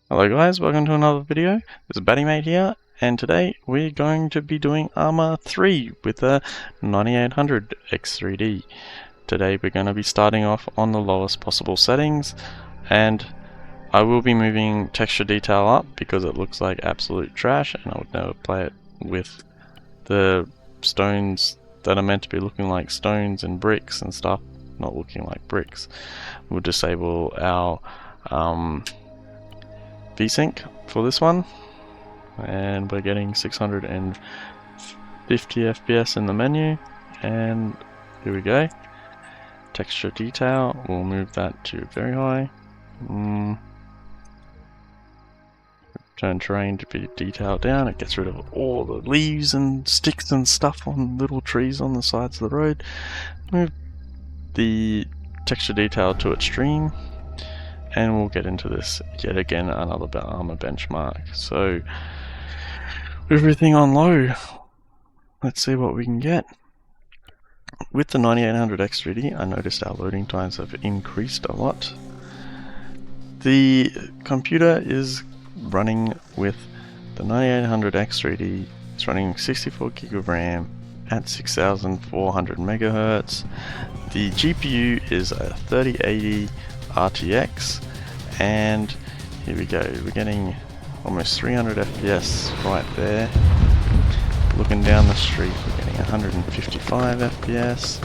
Hello guys, welcome to another video. This is BattyMate here, and today we're going to be doing Arma 3 with the 9800 X3D. Today we're going to be starting off on the lowest possible settings, and I will be moving texture detail up because it looks like absolute trash and I would never play it with the stones that are meant to be looking like stones and bricks and stuff, not looking like bricks. We'll disable our VSync for this one, and we're getting 650 FPS in the menu, and here we go. Texture detail, we'll move that to very high. Turn terrain to be detailed down, it gets rid of all the leaves and sticks and stuff on little trees on the sides of the road. Move the texture detail to extreme, and we'll get into this yet again, another Arma benchmark. So everything on low, let's see what we can get. With the 9800 X3D, I noticed our loading times have increased a lot. The computer is running with the 9800 X3D. It's running 64 gig of RAM at 6400 megahertz. The GPU is a 3080 RTX, and here we go, we're getting almost 300 FPS right there. Looking down the street, we're getting 155 FPS,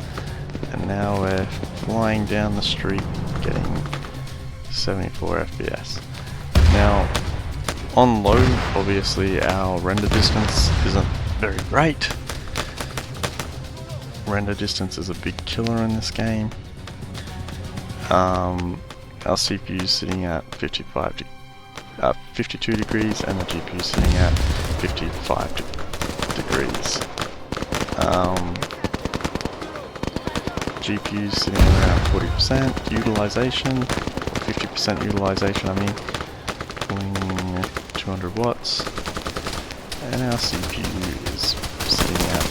and now we're flying down the street getting 74 FPS. Now on low, obviously our render distance isn't very great. Render distance is a big killer in this game. Our CPU is sitting at 52 degrees, and the GPU is sitting at 55 degrees. GPU is sitting around 40% utilization, 50% utilization I mean, pulling 200 watts, and our CPU is sitting at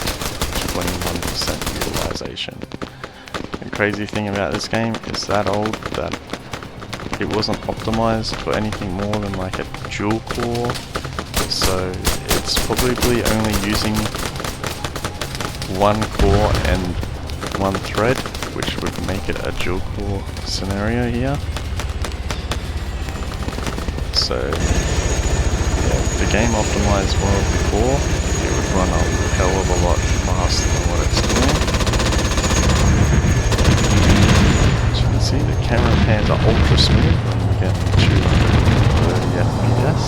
21% utilization. The crazy thing about this game is that old that it wasn't optimized for anything more than like a dual core, so it's probably only using one core and one thread, which would make it a dual core scenario here. So yeah, if the game optimized well before, it would run a hell of a lot faster than what it's doing. See, the camera pans are ultra smooth when we get to 230 FPS.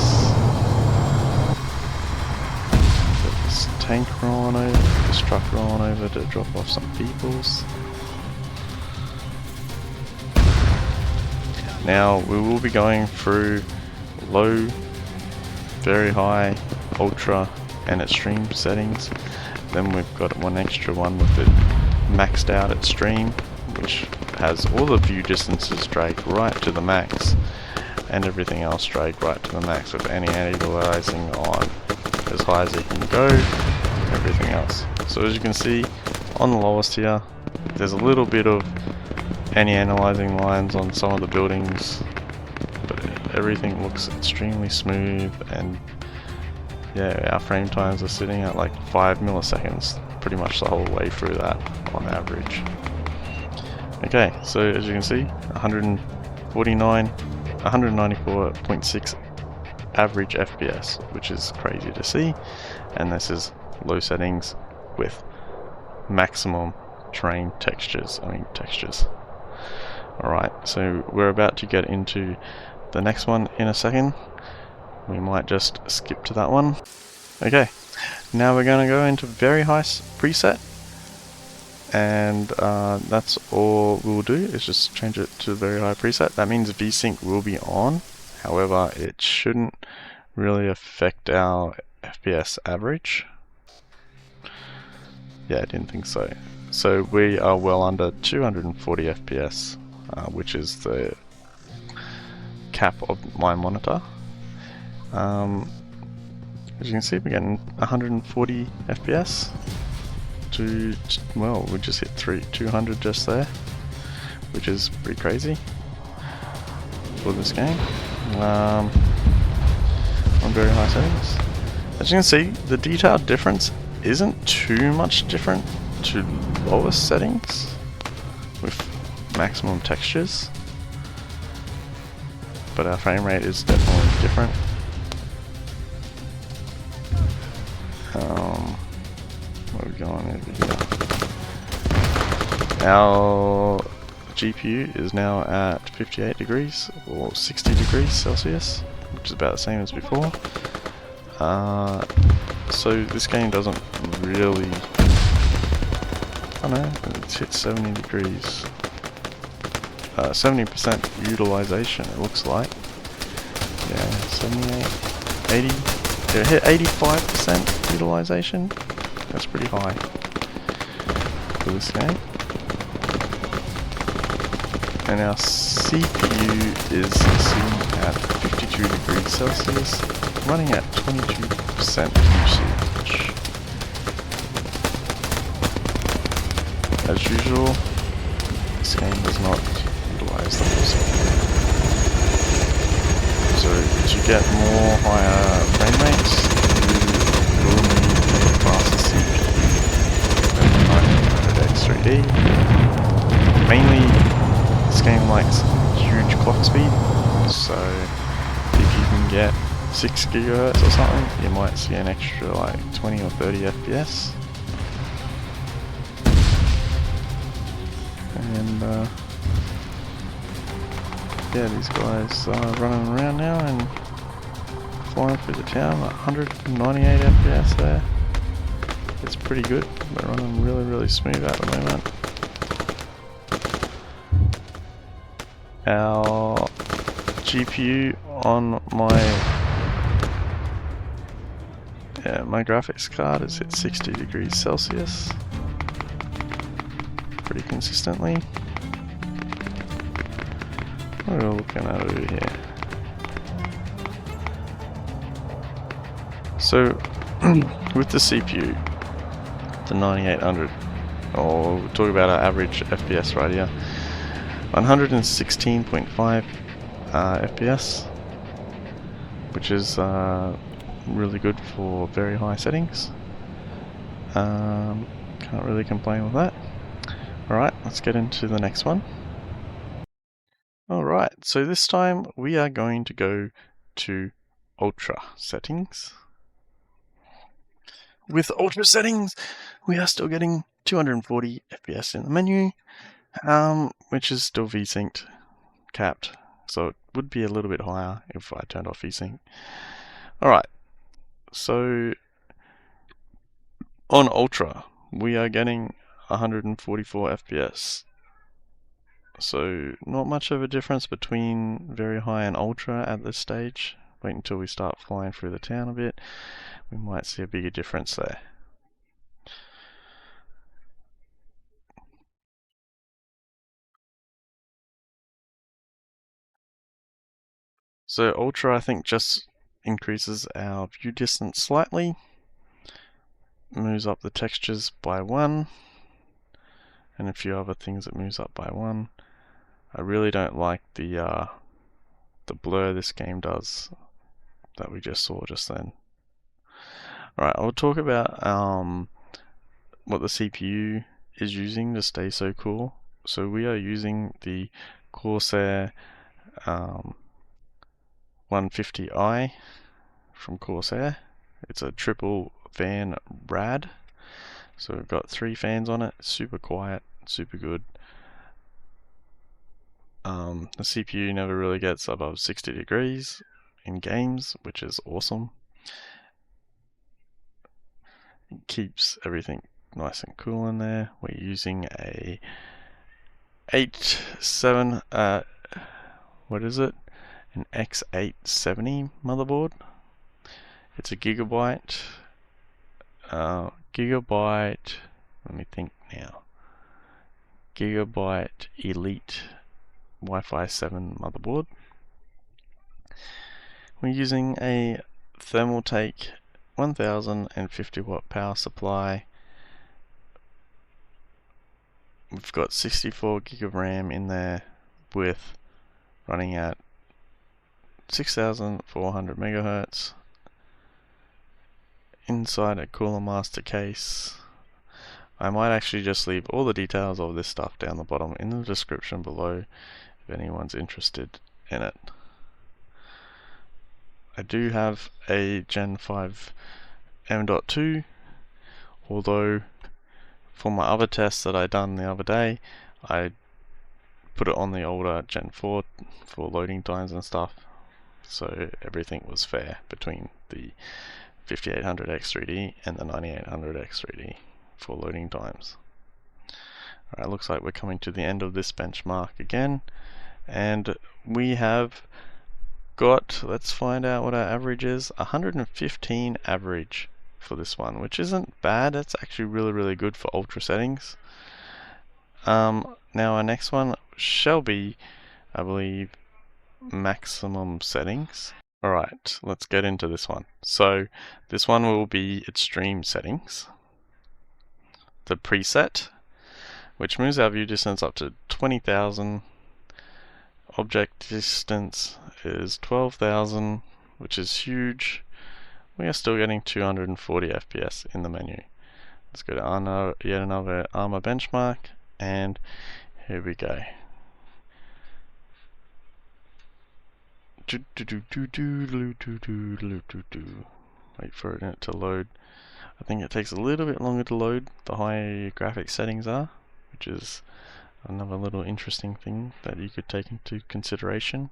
Put this tank rolling over, this truck rolling over to drop off some peoples. Now we will be going through low, very high, ultra and extreme settings. Then we've got one extra one with it maxed out extreme, which has all the view distances dragged right to the max, and everything else dragged right to the max with any anti-aliasing on as high as it can go, everything else. So as you can see on the lowest here, there's a little bit of anti-aliasing lines on some of the buildings, but everything looks extremely smooth, and yeah, our frame times are sitting at like 5 milliseconds pretty much the whole way through that on average. Okay, so as you can see, 194.6 average FPS, which is crazy to see, and this is low settings with maximum terrain textures. Alright, so we're about to get into the next one in a second. We might just skip to that one. Okay, now we're going to go into very high preset. And that's all we'll do, is just change it to very high preset. That means VSync will be on, however it shouldn't really affect our FPS average. Yeah, I didn't think so. So we are well under 240 FPS, which is the cap of my monitor. As you can see, we're getting 140 FPS. Well, we just hit 200 just there, which is pretty crazy for this game. on very high settings. As you can see, the detail difference isn't too much different to lowest settings with maximum textures, but our frame rate is definitely different. What are we going over here? Our GPU is now at 58 degrees or 60 degrees Celsius, which is about the same as before. So this game doesn't really, I don't know, it's hit 70 degrees. 70% utilization, it looks like. Yeah, 78, 80. It hit 85% utilization. That's pretty high for this game. And our CPU is sitting at 52 degrees Celsius, running at 22% usage. As usual, this game does not utilize the full CPU. So to get more higher frame rates, you will need a faster CPU than the 1900X3D. Mainly, this game likes huge clock speed, so if you can get 6 GHz or something, you might see an extra like 20 or 30 FPS. And yeah, these guys are running around now and flying through the town at 198 FPS there. It's pretty good. They're running really smooth at the moment. Our GPU on my graphics card is at 60 degrees Celsius pretty consistently. What are we looking at over here? So with the CPU, the 9800, or we'll talk about our average FPS right here, 116.5 FPS, which is really good for very high settings. Can't really complain with that. Alright, let's get into the next one. Alright, so this time we are going to go to Ultra settings. With Ultra settings, we are still getting 240 FPS in the menu, which is still VSynced, capped, so it would be a little bit higher if I turned off VSync. Alright, so on Ultra, we are getting 144 FPS. So not much of a difference between very high and Ultra at this stage. Wait until we start flying through the town a bit. We might see a bigger difference there. So Ultra, I think, just increases our view distance slightly, moves up the textures by 1, and a few other things that moves up by 1. I really don't like the blur this game does that we just saw just then. Alright, I'll talk about what the CPU is using to stay so cool. So we are using the Corsair 150i from Corsair. It's a triple fan rad. So we've got 3 fans on it, super quiet, super good. The CPU never really gets above 60 degrees in games, which is awesome. It keeps everything nice and cool in there. We're using a an X870 motherboard. It's a gigabyte, let me think now, Gigabyte Elite Wi-Fi 7 motherboard. We're using a Thermaltake 1050 watt power supply. We've got 64 gig of RAM in there with running at 6400 megahertz inside a Cooler Master case. I might actually just leave all the details of this stuff down the bottom in the description below if anyone's interested in it. I do have a Gen 5 M.2, although for my other tests that I done the other day, I put it on the older Gen 4 for loading times and stuff, so everything was fair between the 5800X3D and the 9800X3D for loading times. Alright, looks like we're coming to the end of this benchmark again, and we have got, let's find out what our average is, 115 average for this one, which isn't bad. That's actually really good for ultra settings. Now our next one shall be, I believe, maximum settings. Alright, let's get into this one. So this one will be extreme settings. The preset, which moves our view distance up to 20,000. Object distance is 12,000, which is huge. We are still getting 240 FPS in the menu. Let's go to yet another Arma benchmark, and here we go. Wait for it to load. I think it takes a little bit longer to load the higher graphics settings are, which is another little interesting thing that you could take into consideration.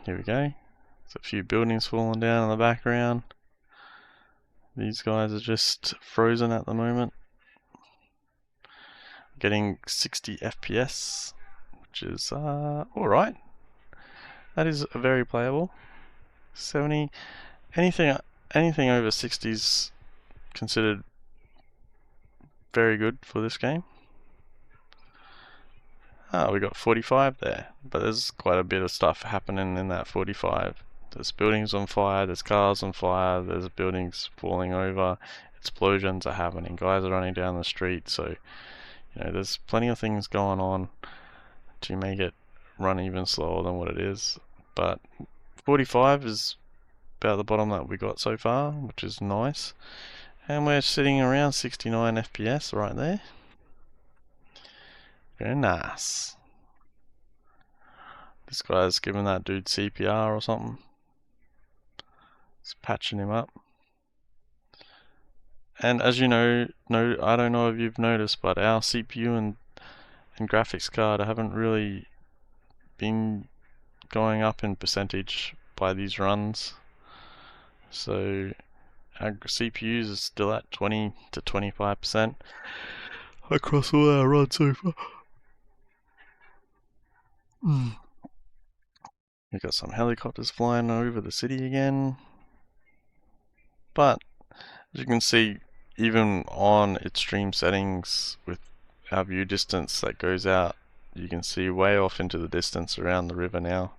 Here we go. There's a few buildings falling down in the background. These guys are just frozen at the moment. Getting 60 FPS, which is alright. That is very playable. 70, anything over 60 is considered very good for this game. We got 45 there, but there's quite a bit of stuff happening in that 45. There's buildings on fire, there's cars on fire, there's buildings falling over, explosions are happening, guys are running down the street, so you know, there's plenty of things going on to make it run even slower than what it is. But 45 is about the bottom that we got so far, which is nice. And we're sitting around 69 FPS right there. Very nice. This guy's giving that dude CPR or something. It's patching him up. And as you know, I don't know if you've noticed, but our CPU and graphics card haven't really been going up in percentage by these runs. So our CPUs is still at 20 to 25% across all our runs so far. We've got some helicopters flying over the city again. But as you can see, even on extreme settings with our view distance that goes out, you can see way off into the distance around the river now.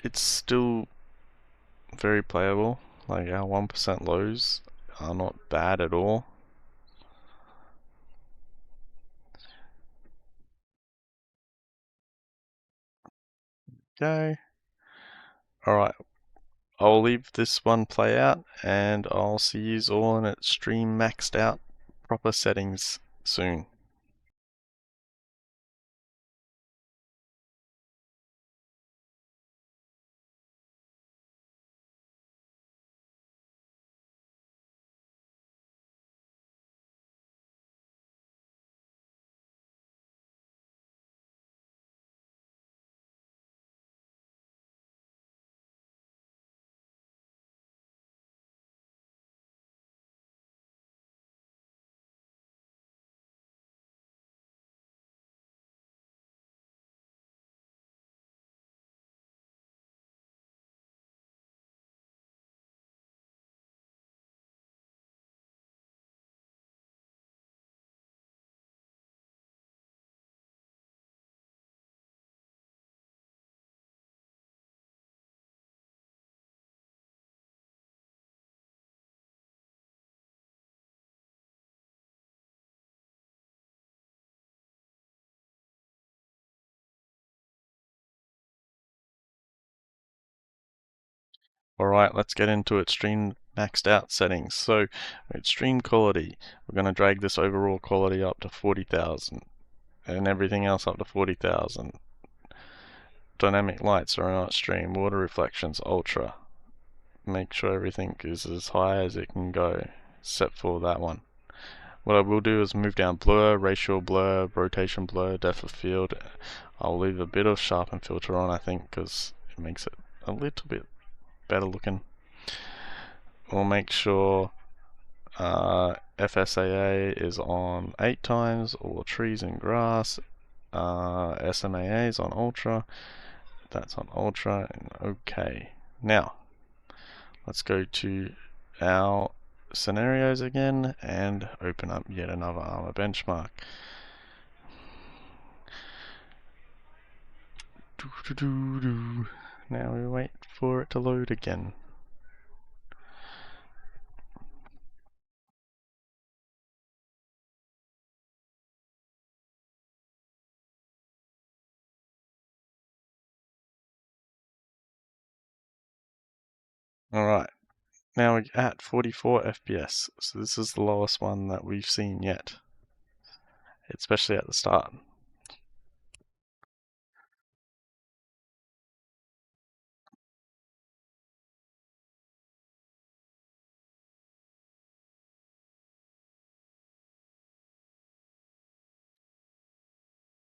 It's still very playable. Like our 1% lows are not bad at all. Okay. Alright, I'll leave this one play out and I'll see you all in extreme maxed out proper settings soon. Alright, let's get into it. Stream maxed out settings. So, with stream quality, we're going to drag this overall quality up to 40,000 and everything else up to 40,000. Dynamic lights are on extreme, water reflections ultra. Make sure everything is as high as it can go, except for that one. What I will do is move down blur, ratio blur, rotation blur, depth of field. I'll leave a bit of sharpen filter on, I think, because it makes it a little bit better looking. We'll make sure FSAA is on 8 times, all trees and grass. SMAA is on ultra. That's on ultra, and okay. Now, let's go to our scenarios again and open up yet another Arma benchmark. Now we wait for it to load again. Alright, now we're at 44 FPS, so this is the lowest one that we've seen yet, especially at the start.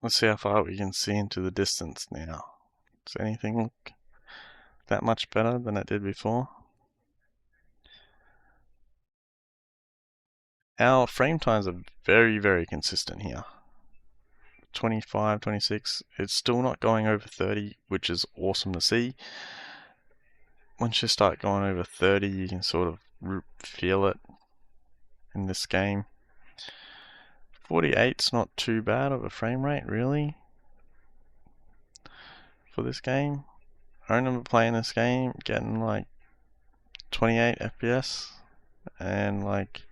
Let's see how far we can see into the distance now. Does anything look that much better than it did before? Our frame times are very, very consistent here. 25, 26, it's still not going over 30, which is awesome to see. Once you start going over 30, you can sort of feel it in this game. 48's not too bad of a frame rate, really, for this game. I remember playing this game, getting like 28 FPS, and like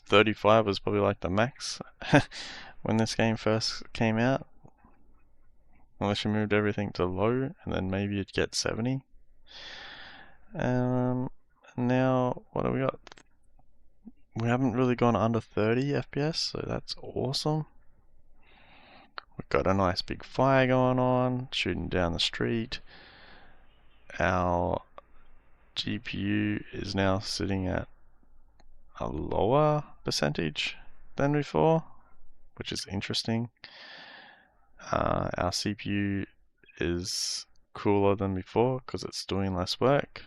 35 was probably like the max when this game first came out. Unless you moved everything to low, and then maybe you'd get 70. Now, what do we got? We haven't really gone under 30 FPS, so that's awesome. We've got a nice big fire going on, shooting down the street. Our GPU is now sitting at a lower percentage than before, which is interesting. Our CPU is cooler than before because it's doing less work,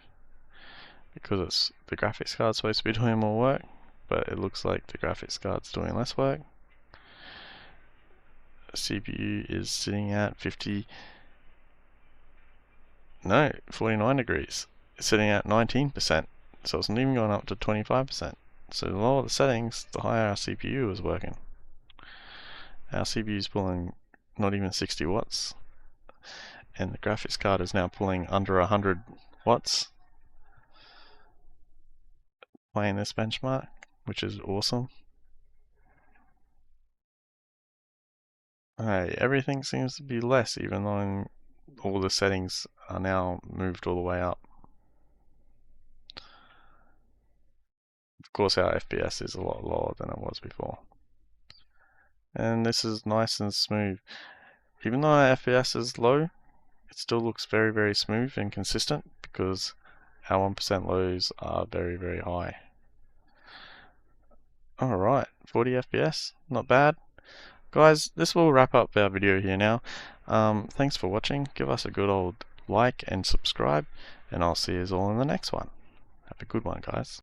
because the graphics card's supposed to be doing more work, but it looks like the graphics card's doing less work. The CPU is sitting at 49 degrees. It's sitting at 19%, so it's not even going up to 25%. So the lower the settings, the higher our CPU is working. Our CPU is pulling not even 60 watts, and the graphics card is now pulling under 100 watts playing this benchmark, which is awesome. Hey, everything seems to be less, even though all the settings are now moved all the way up. Of course, our FPS is a lot lower than it was before. And this is nice and smooth. Even though our FPS is low, it still looks very, very smooth and consistent because our 1% lows are very, very high. Alright, 40 FPS, not bad. Guys, this will wrap up our video here now. Thanks for watching. Give us a good old like and subscribe, and I'll see you all in the next one. Have a good one, guys.